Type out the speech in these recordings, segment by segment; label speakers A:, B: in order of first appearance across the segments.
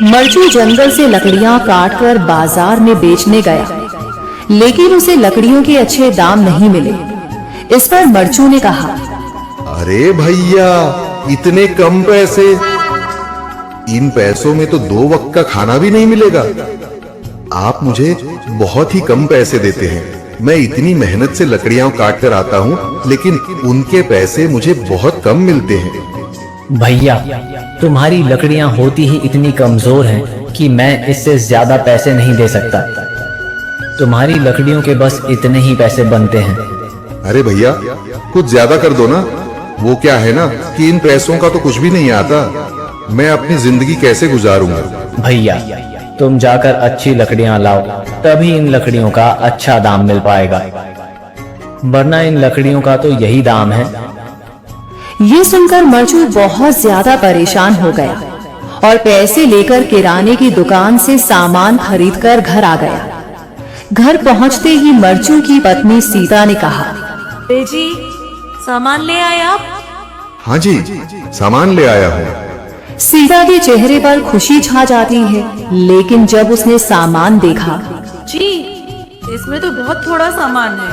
A: मरचू जंगल से लकड़ियां काटकर बाजार में बेचने गया, लेकिन उसे लकड़ियों के अच्छे दाम नहीं मिले। इस पर मरचू ने कहा,
B: अरे भैया, इतने कम पैसे, इन पैसों में तो 2 वक्त का खाना भी नहीं मिलेगा। आप मुझे बहुत ही कम पैसे देते हैं। मैं इतनी मेहनत से लकड़ियां काट कर आता हूँ, लेकिन उनके पैसे मुझे बहुत कम मिलते हैं।
C: भैया, तुम्हारी लकड़ियां होती ही इतनी कमजोर हैं कि मैं इससे ज्यादा पैसे नहीं दे सकता। तुम्हारी लकड़ियों के बस इतने ही पैसे बनते हैं।
B: अरे भैया, कुछ ज्यादा कर दो ना। वो क्या है ना कि इन पैसों का तो कुछ भी नहीं आता। मैं अपनी जिंदगी कैसे गुजारूंगा?
C: भैया, तुम जाकर अच्छी लकड़ियां लाओ, तभी इन लकड़ियों का अच्छा दाम मिल पाएगा, वरना इन लकड़ियों का तो यही दाम है।
A: ये सुनकर मरचू बहुत ज्यादा परेशान हो गया और पैसे लेकर किराने की दुकान से सामान खरीदकर घर आ गया। घर पहुंचते ही मरचू की पत्नी सीता ने कहा,
D: जी, सामान ले आए आप?
B: हाँ जी, सामान ले आया हूँ।
A: सीता के चेहरे पर खुशी छा जाती है, लेकिन जब उसने सामान देखा,
D: जी, इसमें तो बहुत थोड़ा सामान है।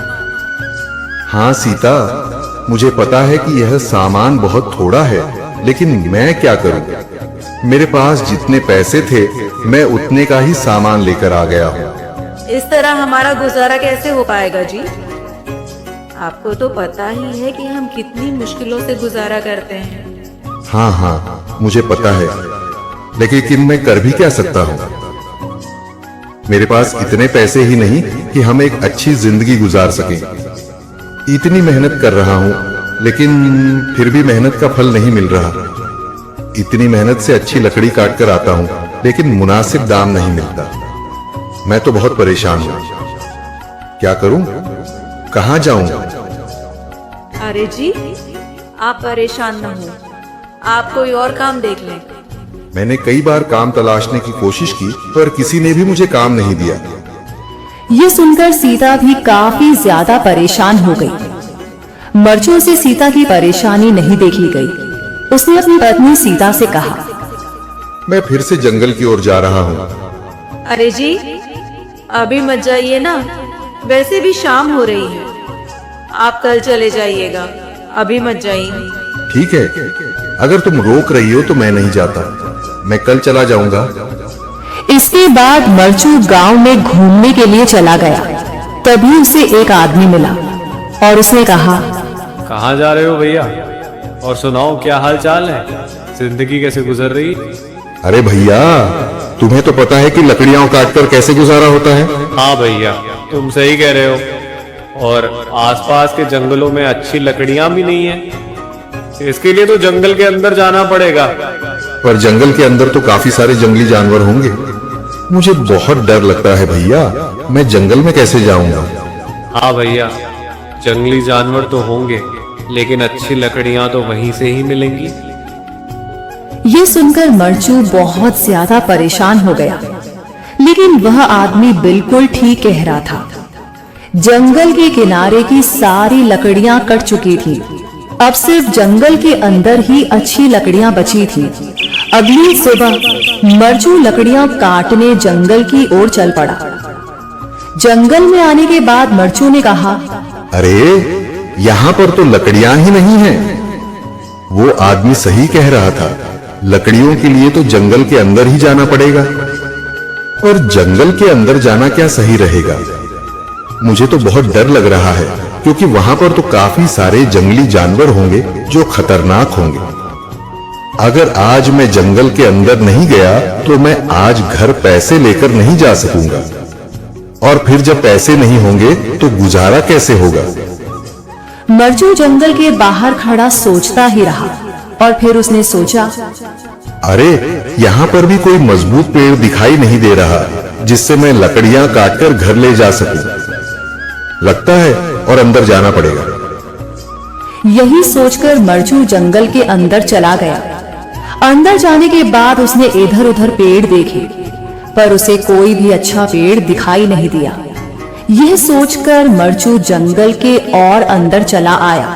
B: हाँ सीता, मुझे पता है कि यह सामान बहुत थोड़ा है, लेकिन मैं क्या करूं? मेरे पास जितने पैसे थे, मैं उतने का ही सामान लेकर आ गया हूँ।
D: इस तरह हमारा गुजारा कैसे हो पाएगा जी? आपको तो पता ही है कि हम कितनी मुश्किलों से गुजारा करते हैं।
B: हाँ हाँ, मुझे पता है, लेकिन मैं कर भी क्या सकता हूँ? मेरे पास इतने पैसे ही नहीं कि हम एक अच्छी जिंदगी गुजार सकें। इतनी मेहनत कर रहा हूँ, लेकिन फिर भी मेहनत का फल नहीं मिल रहा। इतनी मेहनत से अच्छी लकड़ी काट कर आता हूँ, लेकिन मुनासिब दाम नहीं मिलता। मैं तो बहुत परेशान हूँ। क्या करूं? कहां जाऊं?
D: अरे जी, आप परेशान न हो, आप कोई और काम देख लें।
B: मैंने कई बार काम तलाशने की कोशिश की, पर किसी ने भी मुझे काम नहीं दिया।
A: ये सुनकर सीता भी काफी ज्यादा परेशान हो गई। मरचू से सीता की परेशानी नहीं देखी गई। उसने अपनी पत्नी सीता से कहा,
B: मैं फिर से जंगल की ओर जा रहा हूँ।
D: अरे जी, अभी मत जाइए ना, वैसे भी शाम हो रही है। आप कल चले जाइएगा, अभी मत जाइए।
B: ठीक है, अगर तुम रोक रही हो तो मैं नहीं जाता। मैं कल चला जाऊंगा।
A: इसके बाद मरचू गांव में घूमने के लिए चला गया। तभी उसे एक आदमी मिला और उसने कहा,
E: कहाँ जा रहे हो भैया? और सुनाओ, क्या हाल चाल है? जिंदगी कैसे गुजर रही?
B: अरे भैया, तुम्हें तो पता है कि लकड़ियां काटकर कैसे गुजारा होता है।
E: हाँ भैया, तुम सही कह रहे हो। और आसपास के जंगलों में अच्छी लकड़ियां भी नहीं है। इसके लिए तो जंगल के अंदर जाना पड़ेगा।
B: पर जंगल के अंदर तो काफी सारे जंगली जानवर होंगे। मुझे बहुत डर लगता है भैया, मैं जंगल में कैसे जाऊंगा?
E: हाँ भैया, जंगली जानवर तो होंगे, लेकिन अच्छी लकड़ियां तो वहीं से ही मिलेंगी।
A: ये सुनकर मरचू बहुत ज्यादा परेशान हो गया, लेकिन वह आदमी बिल्कुल ठीक कह रहा था। जंगल के किनारे की सारी लकड़ियां कट चुकी थी। अब सिर्फ जंगल के अंदर ही अच्छी लकड़ियां बची थी। अगली सुबह मरचू लकड़ियां काटने जंगल की ओर चल पड़ा। जंगल में आने के बाद मरचू ने कहा,
B: अरे, यहाँ पर तो लकड़ियां ही नहीं हैं। वो आदमी सही कह रहा था। लकड़ियों के लिए तो जंगल के अंदर ही जाना पड़ेगा। और जंगल के अंदर जाना क्या सही रहेगा? मुझे तो बहुत डर लग रहा है, क्योंकि वहां पर तो काफी सारे जंगली जानवर होंगे जो खतरनाक होंगे। अगर आज मैं जंगल के अंदर नहीं गया तो मैं आज घर पैसे लेकर नहीं जा सकूंगा, और फिर जब पैसे नहीं होंगे तो गुजारा कैसे होगा?
A: मरचू जंगल के बाहर खड़ा सोचता ही रहा और फिर उसने सोचा,
B: अरे, यहाँ पर भी कोई मजबूत पेड़ दिखाई नहीं दे रहा जिससे मैं लकड़ियां काटकर घर ले जा सकूं। लगता है और अंदर जाना पड़ेगा।
A: यही सोचकर मरचू जंगल के अंदर चला गया। अंदर जाने के बाद उसने इधर उधर पेड़ देखे, पर उसे कोई भी अच्छा पेड़ दिखाई नहीं दिया। यह सोचकर मरचू जंगल के और अंदर चला आया।